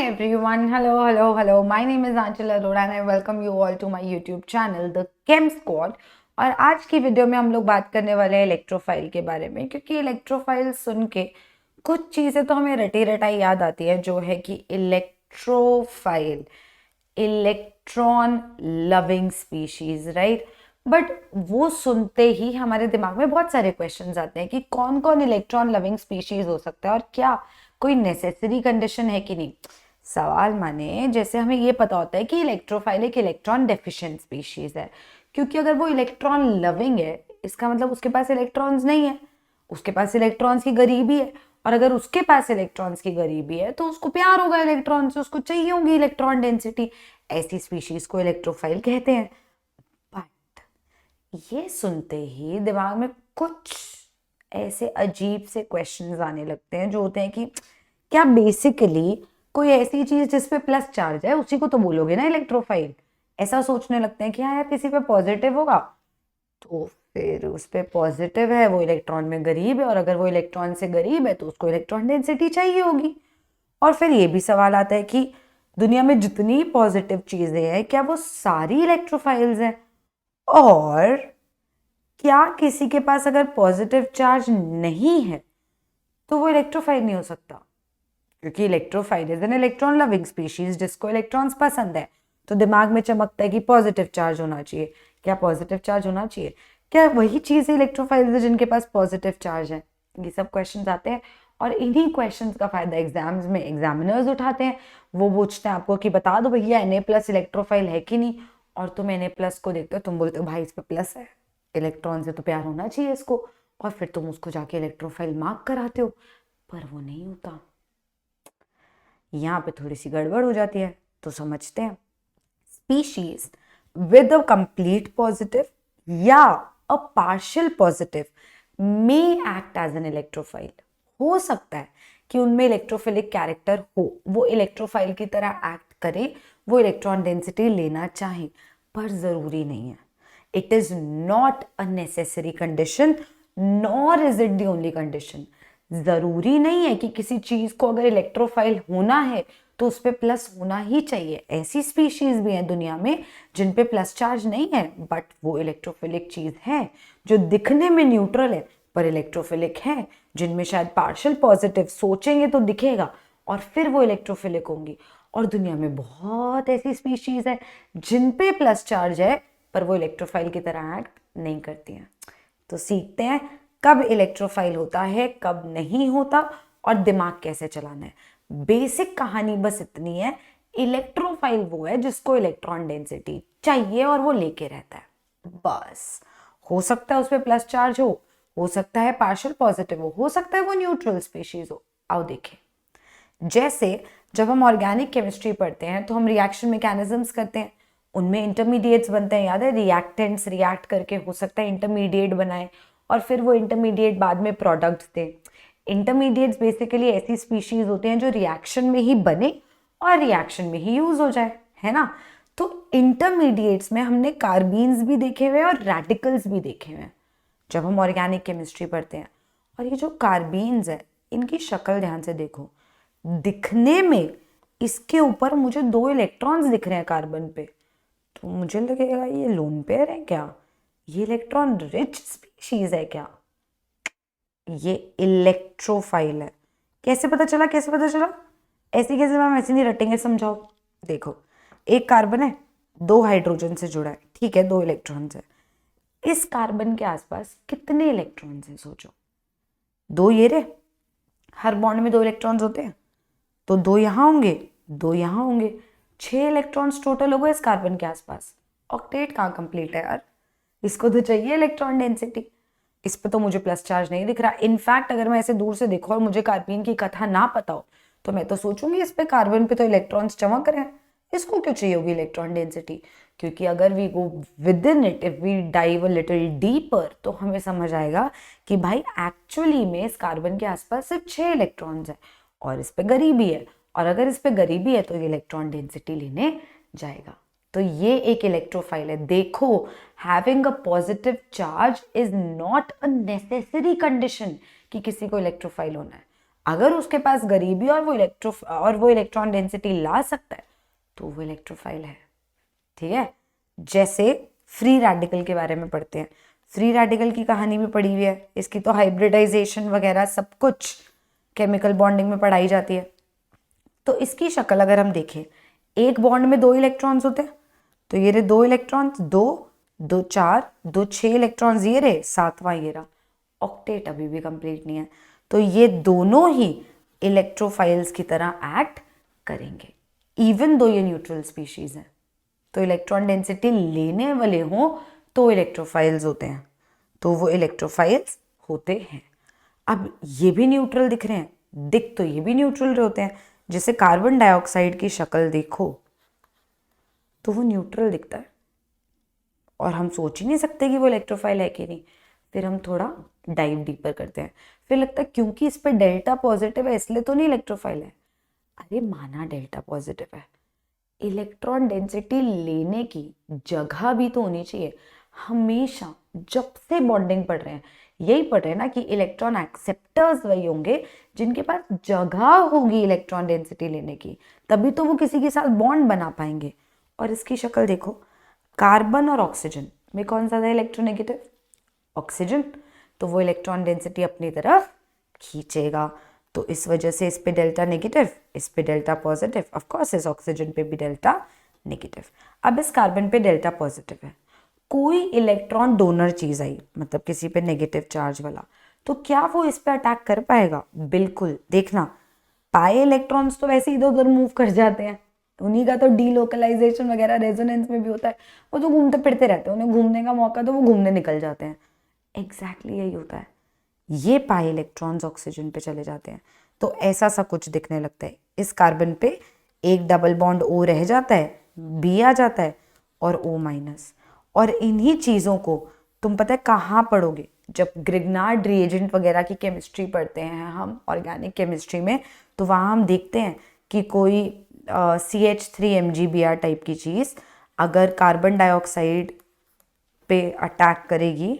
everyone, hello. My name is Anchal Arora and I welcome you all to my YouTube channel, The Chem Squad. और आज की video में हम लोग बात करने वाले हैं इलेक्ट्रोफाइल के बारे में, क्योंकि इलेक्ट्रोफाइल सुन के कुछ चीज़ें तो हमें रटी रटाई याद आती है, जो है कि electrophile, electron loving species, right. But वो सुनते ही हमारे दिमाग में बहुत सारे क्वेश्चंस आते हैं कि कौन कौन इलेक्ट्रॉन लविंग स्पीशीज हो सकता है और क्या कोई नेसेसरी कंडीशन है कि नहीं। सवाल माने जैसे हमें ये पता होता है कि इलेक्ट्रोफाइल एक इलेक्ट्रॉन डेफिशिएंट स्पीशीज है, क्योंकि अगर वो इलेक्ट्रॉन लविंग है इसका मतलब उसके पास इलेक्ट्रॉन्स नहीं है, उसके पास इलेक्ट्रॉन्स की गरीबी है। और अगर उसके पास इलेक्ट्रॉन्स की गरीबी है तो उसको प्यार होगा इलेक्ट्रॉन से, उसको चाहिए होगी इलेक्ट्रॉन डेंसिटी। ऐसी स्पीशीज को इलेक्ट्रोफाइल कहते हैं। बट ये सुनते ही दिमाग में कुछ ऐसे अजीब से क्वेश्चंस आने लगते हैं, जो होते हैं कि क्या बेसिकली कोई ऐसी चीज जिसपे प्लस चार्ज है उसी को तो बोलोगे ना इलेक्ट्रोफाइल। ऐसा सोचने लगते हैं कि हाँ यार किसी पे पॉजिटिव होगा तो फिर उस पे पॉजिटिव है, वो इलेक्ट्रॉन में गरीब है, और अगर वो इलेक्ट्रॉन से गरीब है तो उसको इलेक्ट्रॉन डेंसिटी चाहिए होगी। और फिर ये भी सवाल आता है कि दुनिया में जितनी पॉजिटिव चीजें हैं क्या वो सारी इलेक्ट्रोफाइल्स हैं, और क्या किसी के पास अगर पॉजिटिव चार्ज नहीं है तो वो इलेक्ट्रोफाइल नहीं हो सकता, क्योंकि electrophile is an electron loving species जिसको इलेक्ट्रॉन्स पसंद है। तो दिमाग में चमकता है कि पॉजिटिव चार्ज होना चाहिए। क्या पॉजिटिव चार्ज होना चाहिए? क्या वही चीज इलेक्ट्रोफाइल्स है जिनके पास पॉजिटिव चार्ज है? ये सब क्वेश्चंस आते हैं, और इन्हीं क्वेश्चंस का फायदा एग्जाम्स में एग्जामिनर्स उठाते हैं। वो पूछते हैं आपको कि बता दो भैया Na+ इलेक्ट्रोफाइल है कि नहीं, और तुम Na+ को देखते हो, तुम बोलते हो भाई इस पे प्लस है, इलेक्ट्रॉन से तो प्यार होना चाहिए इसको, और फिर तुम उसको जाके इलेक्ट्रोफाइल मार्क कराते हो, पर वो नहीं होता। यहाँ पे थोड़ी सी गड़बड़ हो जाती है, तो समझते हैं। Species with a complete positive या a partial positive may act as an electrophile. हो सकता है कि उनमें इलेक्ट्रोफिलिक कैरेक्टर हो, वो इलेक्ट्रोफाइल की तरह एक्ट करे, वो इलेक्ट्रॉन डेंसिटी लेना चाहे, पर जरूरी नहीं है। It is not a necessary condition, nor is it the only condition. जरूरी नहीं है कि किसी चीज को अगर इलेक्ट्रोफाइल होना है तो उस पर प्लस होना ही चाहिए। ऐसी स्पीशीज भी हैं दुनिया में जिन पे प्लस चार्ज नहीं है, बट वो इलेक्ट्रोफिलिक चीज है, जो दिखने में न्यूट्रल है पर इलेक्ट्रोफिलिक है, जिनमें शायद पार्शियल पॉजिटिव सोचेंगे तो दिखेगा और फिर वो इलेक्ट्रोफिलिक होंगी। और दुनिया में बहुत ऐसी स्पीशीज है जिन पे प्लस चार्ज है पर वो इलेक्ट्रोफाइल की तरह एक्ट नहीं करती हैं। तो सीखते हैं कब इलेक्ट्रोफाइल होता है, कब नहीं होता, और दिमाग कैसे चलाना है। बेसिक कहानी बस इतनी है, इलेक्ट्रोफाइल वो है जिसको इलेक्ट्रॉन डेंसिटी चाहिए और वो लेके रहता है, बस। हो सकता है उस पर प्लस चार्ज हो सकता है पार्शियल पॉजिटिव हो सकता है वो न्यूट्रल स्पीशीज हो। आओ देखें। जैसे जब हम ऑर्गेनिक केमिस्ट्री पढ़ते हैं तो हम रिएक्शन मैकेनिज्म्स करते हैं, उनमें इंटरमीडिएट्स बनते हैं, याद है, रिएक्टेंट्स रिएक्ट करके हो सकता है इंटरमीडिएट बनाए, और फिर वो इंटरमीडिएट बाद में प्रोडक्ट्स दें। इंटरमीडिएट्स बेसिकली ऐसी स्पीशीज होते हैं जो रिएक्शन में ही बने और रिएक्शन में ही यूज हो जाए, है ना। तो इंटरमीडिएट्स में हमने कार्बीन्स भी देखे हुए हैं और रेडिकल्स भी देखे हुए हैं जब हम ऑर्गेनिक केमिस्ट्री पढ़ते हैं। और ये जो कार्बीन्स है इनकी शक्ल ध्यान से देखो, दिखने में इसके ऊपर मुझे 2 इलेक्ट्रॉन्स दिख रहे हैं कार्बन पे, तो मुझे लगेगा ये लोन पेयर है क्या, ये इलेक्ट्रॉन रिच स्पीशीज है क्या, ये इलेक्ट्रोफाइल है। कैसे पता चला, कैसे पता चला? ऐसे कैसे मैम, ऐसे नहीं रटेंगे, समझाओ। देखो, एक कार्बन है, 2 हाइड्रोजन से जुड़ा है, ठीक है, 2 इलेक्ट्रॉन्स है। इस कार्बन के आसपास कितने इलेक्ट्रॉन्स हैं सोचो? 2 ये रहे, हर बॉन्ड में 2 इलेक्ट्रॉन्स होते हैं, तो 2 यहाँ होंगे, 2 यहाँ होंगे, 6 इलेक्ट्रॉन्स टोटल हो गए इस कार्बन के आसपास। ऑक्टेट कहाँ कंप्लीट है यार? इसको तो चाहिए इलेक्ट्रॉन डेंसिटी। इस पे तो मुझे प्लस चार्ज नहीं दिख रहा। इनफैक्ट अगर मैं ऐसे दूर से देखूं और मुझे कार्बन की कथा ना पता हो तो मैं तो सोचूंगी इस पे कार्बन पे तो इलेक्ट्रॉन्स चमक रहे हैं, इसको क्यों चाहिए होगी इलेक्ट्रॉन डेंसिटी? क्योंकि अगर we go within it, if we dive a little deeper, तो हमें समझ आएगा कि भाई एक्चुअली में इस कार्बन के आसपास सिर्फ 6 इलेक्ट्रॉन्स है और इस पे गरीबी है, और अगर इस पे गरीबी है तो ये इलेक्ट्रॉन डेंसिटी लेने जाएगा। तो ये एक इलेक्ट्रोफाइल है। देखो, having a positive charge is not a necessary condition कि किसी को इलेक्ट्रोफाइल होना है। अगर उसके पास गरीबी और वो इलेक्ट्रॉन डेंसिटी ला सकता है तो वो इलेक्ट्रोफाइल है। ठीक है, जैसे फ्री रेडिकल के बारे में पढ़ते हैं, फ्री रेडिकल की कहानी भी पढ़ी हुई है, इसकी तो हाइब्रिडाइजेशन वगैरह सब कुछ केमिकल बॉन्डिंग में पढ़ाई जाती है। तो इसकी शक्ल अगर हम देखें, एक बॉन्ड में 2 इलेक्ट्रॉन्स होते हैं, तो ये रहे 2 इलेक्ट्रॉन्स, 2 2 4 2 6 इलेक्ट्रॉन्स, ये रहे 7वां ये रहा। ऑक्टेट अभी भी कंप्लीट नहीं है, तो ये दोनों ही इलेक्ट्रोफाइल्स की तरह एक्ट करेंगे इवन दो ये न्यूट्रल स्पीशीज हैं। तो इलेक्ट्रॉन डेंसिटी लेने वाले हों तो इलेक्ट्रोफाइल्स होते हैं, तो वो इलेक्ट्रोफाइल्स होते हैं। अब ये भी न्यूट्रल दिख रहे हैं, दिख तो ये भी न्यूट्रल होते हैं। जैसे कार्बन डाइऑक्साइड की शक्ल देखो तो वो न्यूट्रल दिखता है और हम सोच ही नहीं सकते कि वो इलेक्ट्रोफाइल है कि नहीं। फिर हम थोड़ा डाइव डीपर करते हैं, फिर लगता है क्योंकि इस पे डेल्टा पॉजिटिव है इसलिए तो नहीं इलेक्ट्रोफाइल है। अरे माना डेल्टा पॉजिटिव है, इलेक्ट्रॉन डेंसिटी लेने की जगह भी तो होनी चाहिए। हमेशा जब से बॉन्डिंग पढ़ रहे हैं यही पढ़ रहे हैं ना कि इलेक्ट्रॉन एक्सेप्टर्स वही होंगे जिनके पास जगह होगी इलेक्ट्रॉन डेंसिटी लेने की, तभी तो वो किसी के साथ बॉन्ड बना पाएंगे। और इसकी शक्ल देखो, कार्बन और ऑक्सीजन में कौन सा था इलेक्ट्रोनेगेटिव? ऑक्सीजन, तो वो इलेक्ट्रॉन डेंसिटी अपनी तरफ खींचेगा। तो इस वजह से इस पे डेल्टा नेगेटिव, इस पे डेल्टा पॉजिटिव, ऑफ कोर्स इस ऑक्सीजन पे भी डेल्टा नेगेटिव। अब इस कार्बन पे डेल्टा पॉजिटिव है, कोई इलेक्ट्रॉन डोनर चीज आई, मतलब किसी पे नेगेटिव चार्ज वाला, तो क्या वो इस पे अटैक कर पाएगा? बिल्कुल। देखना, पाए इलेक्ट्रॉन्स तो वैसे इधर उधर मूव कर जाते हैं, उन्हीं का तो डीलोकलाइजेशन वगैरह रेजोनेंस में भी होता है, वो तो घूमते फिरते रहते हैं, उन्हें घूमने का मौका तो वो घूमने निकल जाते हैं। एग्जैक्टली यही होता है, ये पाए इलेक्ट्रॉन्स ऑक्सीजन पे चले जाते हैं तो ऐसा सा कुछ दिखने लगता है। इस कार्बन पे एक डबल बॉन्ड O रह जाता है, B आ जाता है और O माइनस। और इन्हीं चीज़ों को तुम पता है कहाँ पढ़ोगे? जब ग्रिग्नार्ड रिएजेंट वगैरह की केमिस्ट्री पढ़ते हैं हम ऑर्गेनिक केमिस्ट्री में, तो वहाँ हम देखते हैं कि कोई CH3 MgBr टाइप की चीज़ अगर कार्बन डाइऑक्साइड पे अटैक करेगी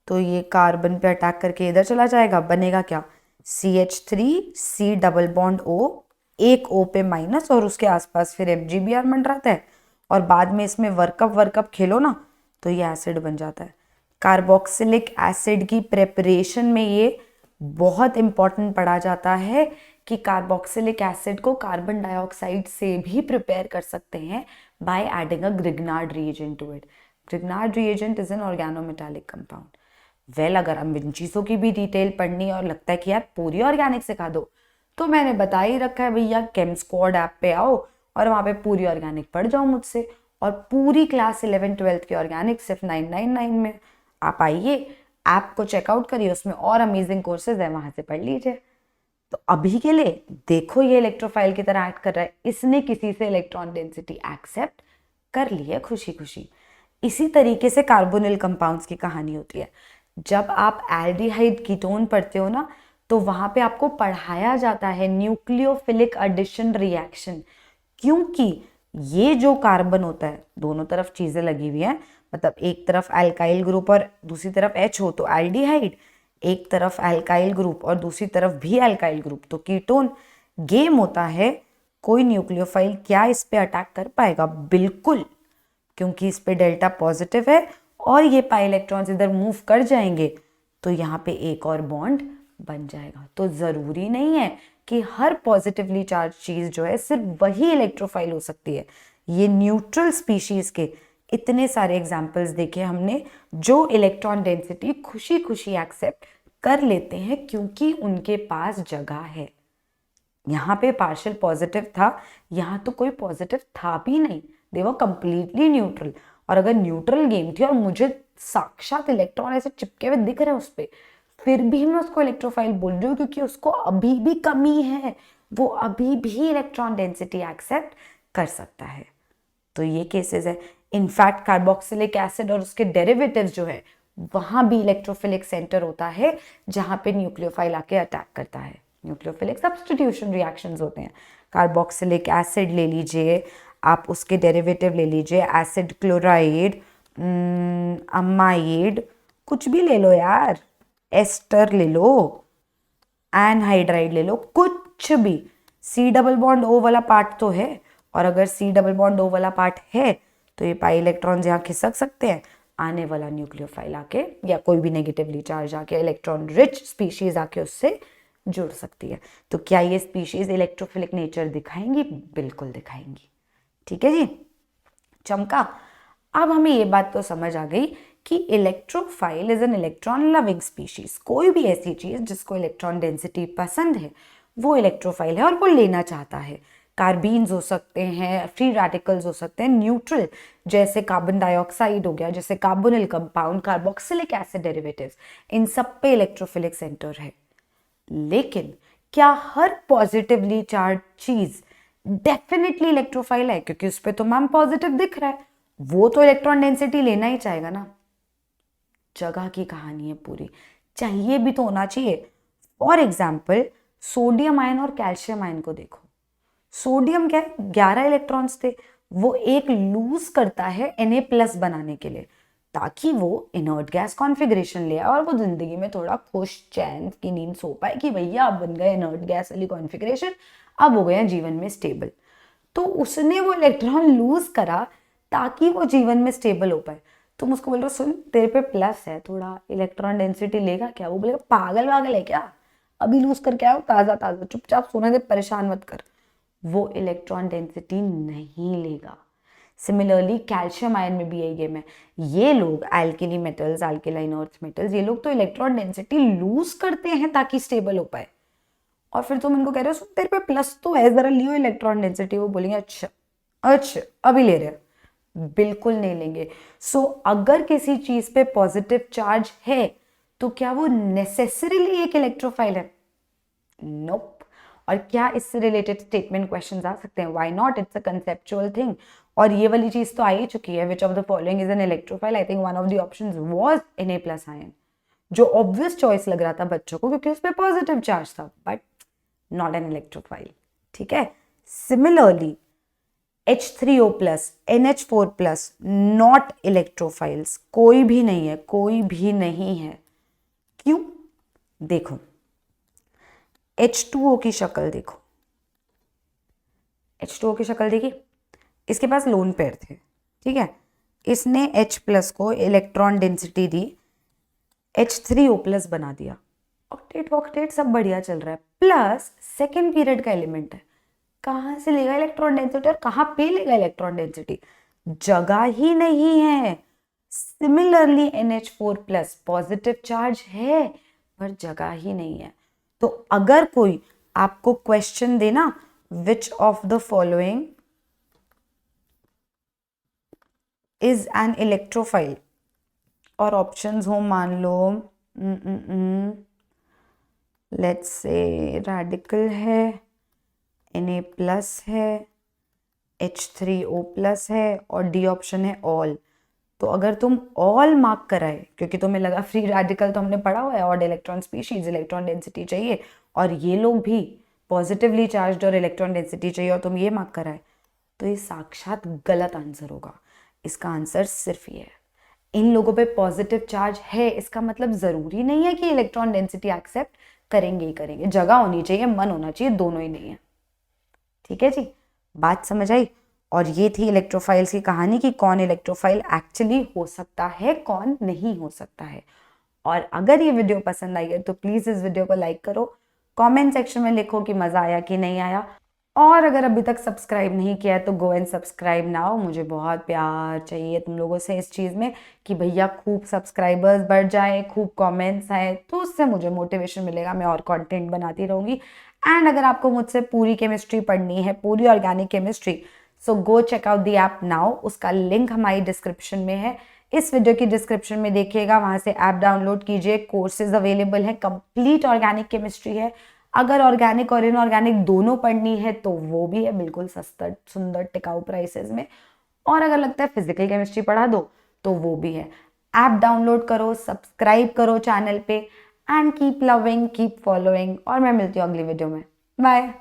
तो ये कार्बन पे अटैक करके इधर चला जाएगा, बनेगा क्या? CH3C डबल बॉन्ड O, एक O पे माइनस और उसके आसपास फिर MgBr मंडराता है और बाद में इसमें वर्कअप खेलो ना तो ये एसिड बन जाता है। कार्बोक्सिलिक एसिड की प्रेपरेशन में ये बहुत इंपॉर्टेंट पढ़ा जाता है कि कार्बोक्सिलिक एसिड को कार्बन डाइऑक्साइड से भी प्रिपेयर कर सकते हैं by adding a Grignard reagent to it. Grignard reagent is an organometallic compound. Well, अगर हम इन चीज़ों की भी डिटेल पढ़नी और लगता है कि यार पूरी ऑर्गेनिक सिखा दो, तो मैंने बता ही रखा है भैया, केम स्क्वाड ऐप पे आओ और वहाँ पे पूरी ऑर्गेनिक पढ़ जाओ मुझसे। और पूरी क्लास 11th-12th की ऑर्गेनिक सिर्फ 999 में। आप आइए, ऐप को चेकआउट करिए, उसमें और अमेजिंग कोर्सेज है, वहाँ से पढ़ लीजिए। तो अभी के लिए देखो ये इलेक्ट्रोफाइल की तरह एक्ट कर रहा है, इसने किसी से इलेक्ट्रॉन डेंसिटी एक्सेप्ट कर ली है खुशी खुशी। इसी तरीके से कार्बोनिल कंपाउंड्स की कहानी होती है। जब आप एल्डिहाइड कीटोन पढ़ते हो ना, तो वहां पे आपको पढ़ाया जाता है न्यूक्लियोफिलिक एडिशन रिएक्शन, क्योंकि ये जो कार्बन होता है, दोनों तरफ चीजें लगी हुई हैं, मतलब एक तरफ एल्काइल ग्रुप और दूसरी तरफ H हो तो एल्डिहाइड, एक तरफ एल्काइल ग्रुप और दूसरी तरफ भी एल्काइल ग्रुप तो कीटोन। गेम होता है कोई न्यूक्लियोफाइल क्या इस पे अटैक कर पाएगा? बिल्कुल, क्योंकि इस पे डेल्टा पॉजिटिव है और ये पाई इलेक्ट्रॉन्स इधर मूव कर जाएंगे तो यहाँ पे एक और बॉन्ड बन जाएगा। तो ज़रूरी नहीं है कि हर पॉजिटिवली चार्ज चीज़ जो है सिर्फ वही इलेक्ट्रोफाइल हो सकती है। ये न्यूट्रल स्पीशीज़ के इतने सारे एग्जाम्पल्स देखे हमने जो इलेक्ट्रॉन डेंसिटी खुशी खुशी एक्सेप्ट कर लेते हैं क्योंकि उनके पास जगह है। यहाँ पे पार्शियल पॉजिटिव था, यहाँ तो कोई पॉजिटिव था भी नहीं, दे वर कंप्लीटली न्यूट्रल। और अगर न्यूट्रल गेम थी और मुझे साक्षात इलेक्ट्रॉन ऐसे चिपके हुए दिख रहे हैं उस पर, फिर भी मैं उसको इलेक्ट्रोफाइल बोल रही हूँ क्योंकि उसको अभी भी कमी है, वो अभी भी इलेक्ट्रॉन डेंसिटी एक्सेप्ट कर सकता है। तो ये केसेस है। इनफैक्ट कार्बोक्सिलिक एसिड और उसके डेरिवेटिव्स जो है वहां भी इलेक्ट्रोफिलिक सेंटर होता है जहां पे न्यूक्लियोफाइल आके अटैक करता है। न्यूक्लियोफिलिक सब्स्टिट्यूशन रिएक्शंस होते हैं। कार्बोक्सिलिक एसिड ले लीजिए, आप उसके डेरिवेटिव ले लीजिए, एसिड क्लोराइड, अमाइड, कुछ भी ले लो यार, एस्टर ले लो, एनहाइड्राइड ले लो, कुछ भी, C डबल बॉन्ड O वाला पार्ट तो है, और अगर C डबल बॉन्ड O वाला पार्ट है तो ये पाई इलेक्ट्रॉन्स यहाँ खिसक सकते हैं, आने वाला न्यूक्लियोफाइल आके या कोई भी नेगेटिवली चार्ज आके इलेक्ट्रॉन रिच स्पीशीज आके उससे जुड़ सकती है। तो क्या ये स्पीशीज इलेक्ट्रोफिलिक नेचर दिखाएंगी? बिल्कुल दिखाएंगी। ठीक है जी, चमका। अब हमें ये बात तो समझ आ गई कि electrophile is an electron loving species. कोई भी ऐसी चीज जिसको इलेक्ट्रॉन डेंसिटी पसंद है वो इलेक्ट्रोफाइल है और वो लेना चाहता है। कार्बीन्स हो सकते हैं, फ्री रेडिकल्स हो सकते हैं, न्यूट्रल जैसे कार्बन डाइऑक्साइड हो गया, जैसे carbonyl compound, carboxylic acid derivatives, इन सब पे इलेक्ट्रोफिलिक सेंटर है। लेकिन क्या हर पॉजिटिवली चार्ज चीज डेफिनेटली इलेक्ट्रोफाइल है? क्योंकि उस पर तो मैम पॉजिटिव दिख रहा है, वो तो इलेक्ट्रॉन डेंसिटी लेना ही चाहेगा ना। जगह की कहानी है पूरी, चाहिए भी तो होना चाहिए। फॉर एग्जाम्पल सोडियम आयन और कैल्शियम आयन को देखो। सोडियम क्या है, 11 इलेक्ट्रॉन्स थे, वो एक लूज करता है Na+ बनाने के लिए, ताकि वो इनर्ट गैस कॉन्फ़िगरेशन ले और वो जिंदगी में थोड़ा खुश चैन की नींद सो पाए कि भैया अब बन गए इनर्ट गैस वाली कॉन्फ़िगरेशन, अब हो गया जीवन में स्टेबल। तो उसने वो इलेक्ट्रॉन लूज करा ताकि वो जीवन में स्टेबल हो पाए। तुम उसको बोल रहे हो सुन तेरे पे प्लस है, थोड़ा इलेक्ट्रॉन डेंसिटी लेगा क्या? वो बोलेगा पागल वागल है क्या, अभी लूज करके आओ ताज़ा ताज़ा, चुपचाप सोने दे, परेशान मत कर। वो इलेक्ट्रॉन डेंसिटी नहीं लेगा। सिमिलरली कैल्शियम आयन में भी यही गेम है। ये लोग alkali metals, alkaline earth metals, ये लोग तो इलेक्ट्रॉन डेंसिटी लूज करते हैं ताकि स्टेबल हो पाए। और फिर तुम इनको कह रहे हो तेरे पे प्लस तो है, जरा लियो इलेक्ट्रॉन डेंसिटी, वो बोलेंगे अच्छा अच्छा अभी ले रहे हैं। बिल्कुल नहीं लेंगे। सो अगर किसी चीज पे पॉजिटिव चार्ज है तो क्या वो नेसेसरीली एक इलेक्ट्रोफाइल है? नोप। और क्या इससे रिलेटेड स्टेटमेंट क्वेश्चंस आ सकते हैं? Why not, it's a conceptual thing. और ये वाली चीज तो आ ही चुकी है, which of the following is an electrophile? I think one of the options was Na+ ion, जो ऑब्वियस चॉइस लग रहा था बच्चों को क्योंकि उस पर पॉजिटिव चार्ज था, बट नॉट एन इलेक्ट्रोफाइल। ठीक है। Similarly H3O+, NH4+, not electrophiles, कोई भी नहीं है, कोई भी नहीं है। क्यों? देखो H2O की शक्ल देखो, H2O की शक्ल देखी, इसके पास लोन पेयर थे, ठीक है, इसने H+ को इलेक्ट्रॉन डेंसिटी दी, H3O+ बना दिया, ऑक्टेट वॉक्टेट सब बढ़िया चल रहा है, प्लस सेकेंड पीरियड का एलिमेंट है, कहाँ से लेगा इलेक्ट्रॉन डेंसिटी और कहाँ पे लेगा इलेक्ट्रॉन डेंसिटी? जगह ही नहीं है। सिमिलरली NH4+ पॉजिटिव चार्ज है पर जगह ही नहीं है। तो अगर कोई आपको क्वेश्चन देना which of the following is an electrophile, और ऑप्शंस हो मान लो लेट्स से रेडिकल है, Na+ है, H3O+ है और डी ऑप्शन है ऑल। तो अगर तुम ऑल मार्क कराए, क्योंकि तुम्हें लगा फ्री रेडिकल तो हमने पढ़ा हुआ है, odd electron species, electron density चाहिए, और ये लोग भी पॉजिटिवली चार्ज और इलेक्ट्रॉन डेंसिटी चाहिए, और तुम ये मार्क कराए, तो ये साक्षात गलत आंसर होगा। इसका आंसर सिर्फ ये है, इन लोगों पे पॉजिटिव चार्ज है, इसका मतलब जरूरी नहीं है कि इलेक्ट्रॉन डेंसिटी एक्सेप्ट करेंगे ही करेंगे। जगह होनी चाहिए, मन होना चाहिए, दोनों ही नहीं है। ठीक है जी, बात समझ आई? और ये थी इलेक्ट्रोफाइल्स की कहानी कि कौन इलेक्ट्रोफाइल एक्चुअली हो सकता है, कौन नहीं हो सकता है। और अगर ये वीडियो पसंद आई है तो प्लीज इस वीडियो को लाइक करो, कमेंट सेक्शन में लिखो कि मजा आया कि नहीं आया, और अगर अभी तक सब्सक्राइब नहीं किया है तो गो एंड सब्सक्राइब नाउ। मुझे बहुत प्यार चाहिए तुम लोगों से इस चीज़ में कि भैया खूब सब्सक्राइबर्स बढ़ जाए, खूब कमेंट्स आए, तो उससे मुझे मोटिवेशन मिलेगा, मैं और कंटेंट बनाती रहूँगी। एंड अगर आपको मुझसे पूरी केमिस्ट्री पढ़नी है, पूरी organic chemistry, so go check out the app now. उसका लिंक हमारी डिस्क्रिप्शन में है, इस वीडियो की डिस्क्रिप्शन में देखिएगा, वहाँ से ऐप डाउनलोड कीजिए, कोर्सेज अवेलेबल है, कंप्लीट ऑर्गेनिक केमिस्ट्री है। अगर ऑर्गेनिक और इनऑर्गेनिक दोनों पढ़नी है तो वो भी है, बिल्कुल सस्ता सुंदर टिकाऊ प्राइसेस में। और अगर लगता है फिजिकल केमिस्ट्री पढ़ा दो तो वो भी है। ऐप डाउनलोड करो, सब्सक्राइब करो चैनल पे, and keep loving, keep following, और मैं मिलती हूँ अगली वीडियो में। बाय।